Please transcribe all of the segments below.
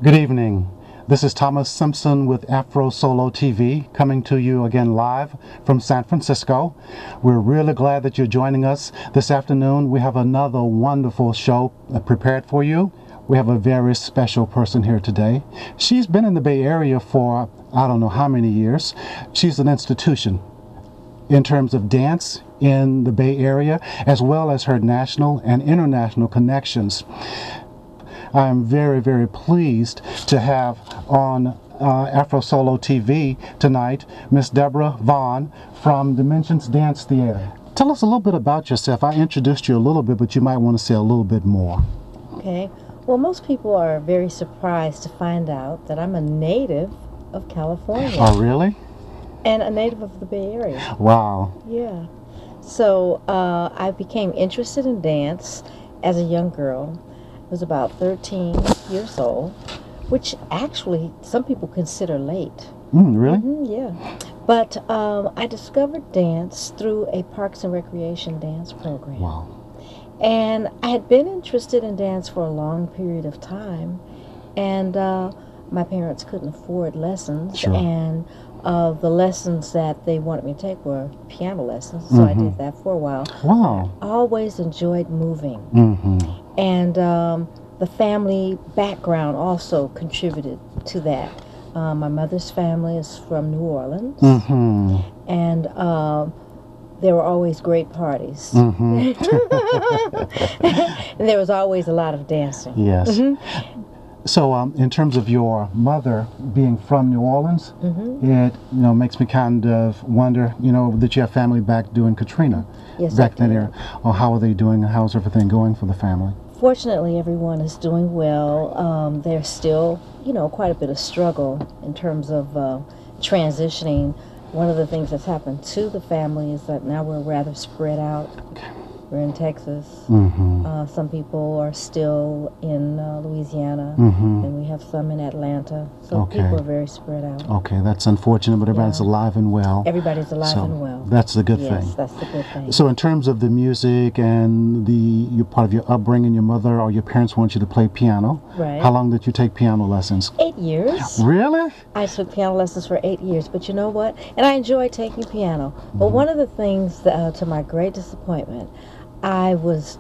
Good evening. This is Thomas Simpson with AfroSoloTV coming to you again live from San Francisco. We're really glad that you're joining us this afternoon. We have another wonderful show prepared for you. We have a very special person here today. She's been in the Bay Area for I don't know how many years. She's an institution in terms of dance in the Bay Area, as well as her national and international connections. I'm very, very pleased to have on AfroSoloTV tonight Miss Deborah Vaughn from Dimensions Dance Theater. Tell us a little bit about yourself. I introduced you a little bit, but you might want to say a little bit more. Okay. Well, most people are very surprised to find out that I'm a native of California. Oh, really? And a native of the Bay Area. Wow. Yeah. So I became interested in dance as a young girl. I was about 13 years old, which actually some people consider late. Really? Yeah. But I discovered dance through a Parks and Recreation dance program. Wow. And I had been interested in dance for a long period of time, and my parents couldn't afford lessons. Sure. And the lessons that they wanted me to take were piano lessons, so I did that for a while. Wow. I always enjoyed moving. And the family background also contributed to that. My mother's family is from New Orleans, and there were always great parties. And there was always a lot of dancing. Yes. So in terms of your mother being from New Orleans, it makes me kind of wonder, that you have family back doing Katrina. Yes, back then era. Or how are they doing? How's everything going for the family? Fortunately, everyone is doing well. There's still, quite a bit of struggle in terms of transitioning. One of the things that's happened to the family is that now we're rather spread out. We're in Texas. Some people are still in Louisiana, and we have some in Atlanta. So people are very spread out. Okay, that's unfortunate, but everybody's alive and well. Everybody's alive and well. That's the good thing. Yes, that's the good thing. So in terms of the music and your part of your upbringing, your mother or your parents want you to play piano. Right. How long did you take piano lessons? 8 years. Really? I took piano lessons for 8 years, but you know what? And I enjoy taking piano. But one of the things, to my great disappointment, I was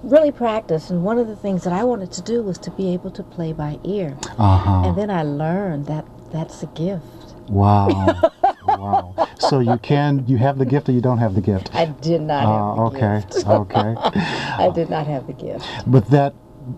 really practiced, and one of the things that I wanted to do was to be able to play by ear. And then I learned that that's a gift. Wow. Wow. So you have the gift or you don't have the gift? I did not have the gift. Okay. I did not have the gift. But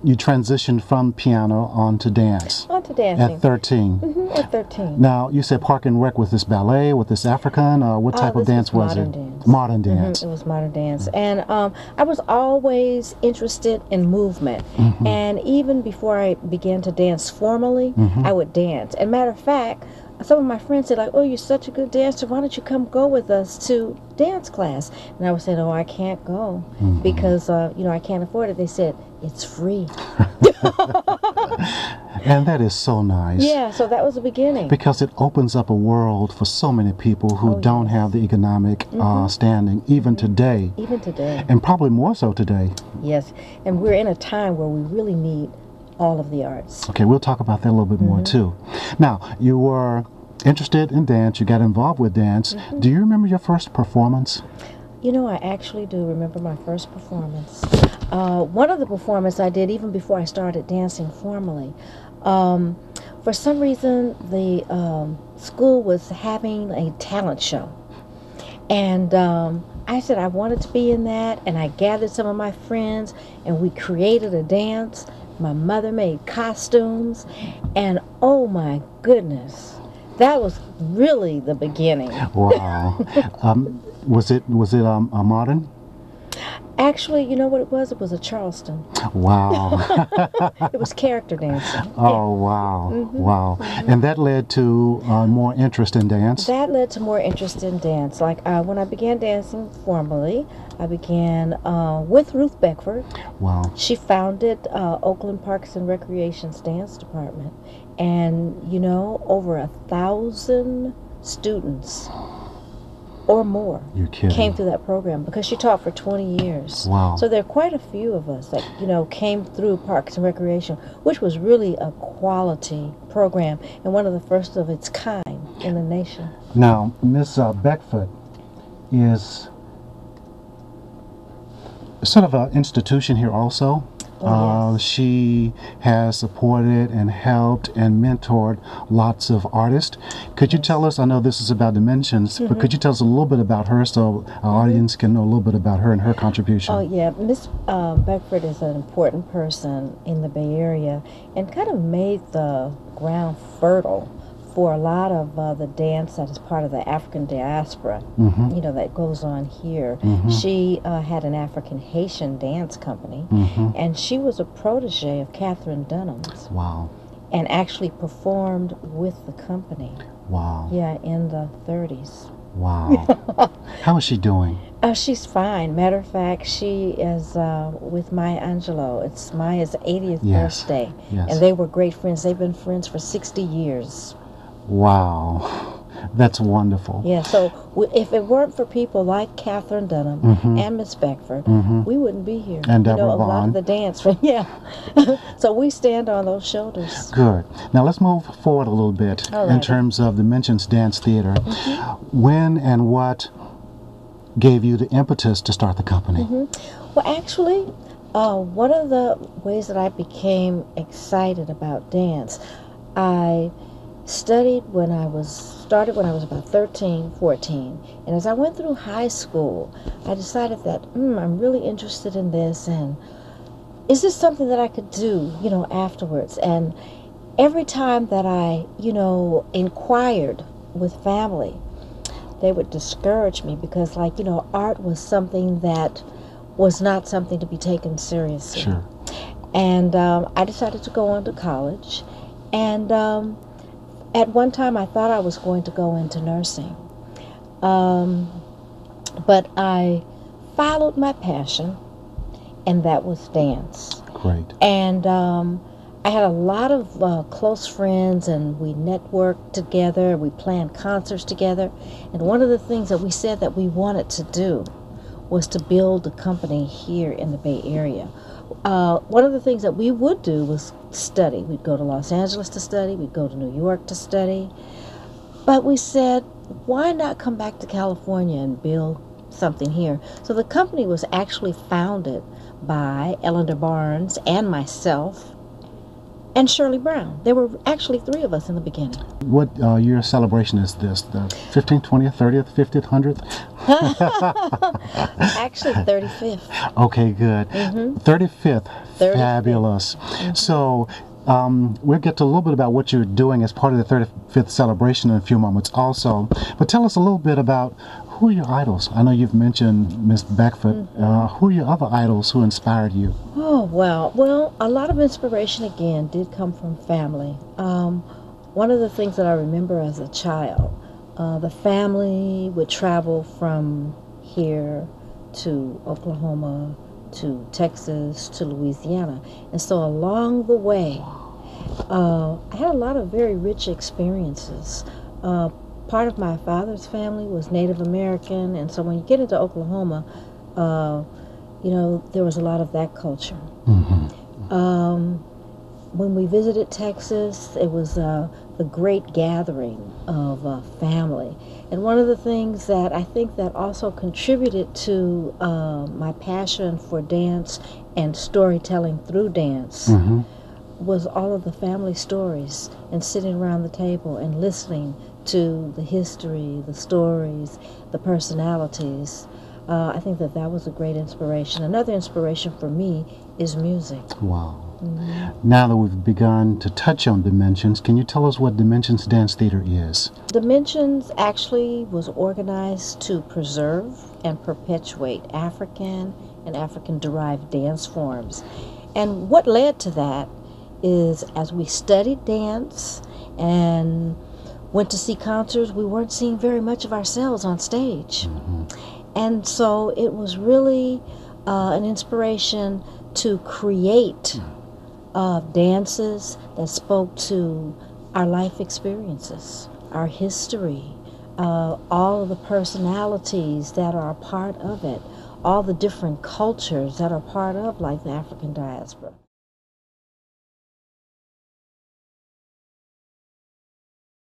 you transitioned from piano onto dance. Onto dancing. At 13. At 13. Now, you said Park and Rec, was this ballet, was this African, what type of dance was it? Dance. Modern dance. It was modern dance. And I was always interested in movement. And even before I began to dance formally, I would dance. And matter of fact, some of my friends said, like, oh, you're such a good dancer, why don't you come go with us to dance class? And I would say, oh, I can't go because, I can't afford it. They said, it's free. And that is so nice. Yeah, so that was the beginning. Because it opens up a world for so many people who don't have the economic standing, even today. Even today. And probably more so today. Yes, and we're in a time where we really need all of the arts. Okay, we'll talk about that a little bit more too. Now, you were interested in dance, you got involved with dance. Do you remember your first performance? I actually do remember my first performance. One of the performances I did even before I started dancing formally. For some reason, the school was having a talent show. And I said I wanted to be in that, and I gathered some of my friends, and we created a dance. My mother made costumes, and oh my goodness, that was really the beginning. Wow. Was it modern? Actually, you know what it was? It was a Charleston. Wow. It was character dancing. Oh, wow. Wow. And that led to more interest in dance? That led to more interest in dance. Like when I began dancing formally, I began with Ruth Beckford. Wow. She founded Oakland Parks and Recreation's dance department. And, over 1,000 students or more You're kidding. came through that program, because she taught for 20 years. Wow. So there are quite a few of us that, you know, came through Parks and Recreation, which was really a quality program and one of the first of its kind in the nation. Now, Miss Beckford is sort of an institution here also. Oh, yes. She has supported and helped and mentored lots of artists. Could you tell us, I know this is about Dimensions, but could you tell us a little bit about her so our audience can know a little bit about her and her contribution? Oh, yeah. Miss Beckford is an important person in the Bay Area and kind of made the ground fertile for a lot of the dance that is part of the African diaspora, you know, that goes on here. She had an African Haitian dance company, and she was a protege of Catherine Dunham's. Wow. And actually performed with the company. Wow. Yeah, in the 30s. Wow. How is she doing? She's fine. Matter of fact, she is with Maya Angelou. It's Maya's 80th birthday. Yes. And they were great friends. They've been friends for 60 years. Wow, that's wonderful. Yeah, so if it weren't for people like Catherine Dunham and Miss Beckford, we wouldn't be here. And Deborah a lot Vaughn. of the dance, yeah. So we stand on those shoulders. Good. Now let's move forward a little bit in terms of Dimensions Dance Theater. When and what gave you the impetus to start the company? Well, actually, one of the ways that I became excited about dance, I studied started when I was about 13, 14. And as I went through high school, I decided that, I'm really interested in this, and is this something that I could do, you know, afterwards? And every time that I, you know, inquired with family, they would discourage me because, like, you know, art was something that was not something to be taken seriously. Sure. And I decided to go on to college, and at one time, I thought I was going to go into nursing, but I followed my passion, and that was dance. Great. And I had a lot of close friends, and we networked together, we planned concerts together, and one of the things that we said that we wanted to do was to build a company here in the Bay Area. One of the things that we would do was study. We'd go to Los Angeles to study, we'd go to New York to study, but we said, why not come back to California and build something here? So the company was actually founded by Eleanor Barnes and myself and Shirley Brown. There were actually 3 of us in the beginning. What year celebration is this? The 15th, 20th, 30th, 50th, 100th? Actually, 35th. Okay, good. 35th. Fabulous. So we'll get to a little bit about what you're doing as part of the 35th celebration in a few moments also. But tell us a little bit about who are your idols? I know you've mentioned Miss Beckford. Who are your other idols who inspired you? Oh, well, a lot of inspiration, again, did come from family. One of the things that I remember as a child, the family would travel from here to Oklahoma, to Texas, to Louisiana. And so along the way, I had a lot of very rich experiences. Part of my father's family was Native American, and so when you get into Oklahoma, you know, there was a lot of that culture. When we visited Texas, it was the great gathering of family. And one of the things that I think that also contributed to my passion for dance and storytelling through dance was all of the family stories and sitting around the table and listening to the history, the stories, the personalities. I think that that was a great inspiration. Another inspiration for me is music. Wow. Now that we've begun to touch on Dimensions, can you tell us what Dimensions Dance Theater is? Dimensions actually was organized to preserve and perpetuate African and African-derived dance forms. And what led to that is, as we studied dance and went to see concerts, we weren't seeing very much of ourselves on stage. And so it was really an inspiration to create dances that spoke to our life experiences, our history, all of the personalities that are a part of it, all the different cultures that are part of like the African diaspora.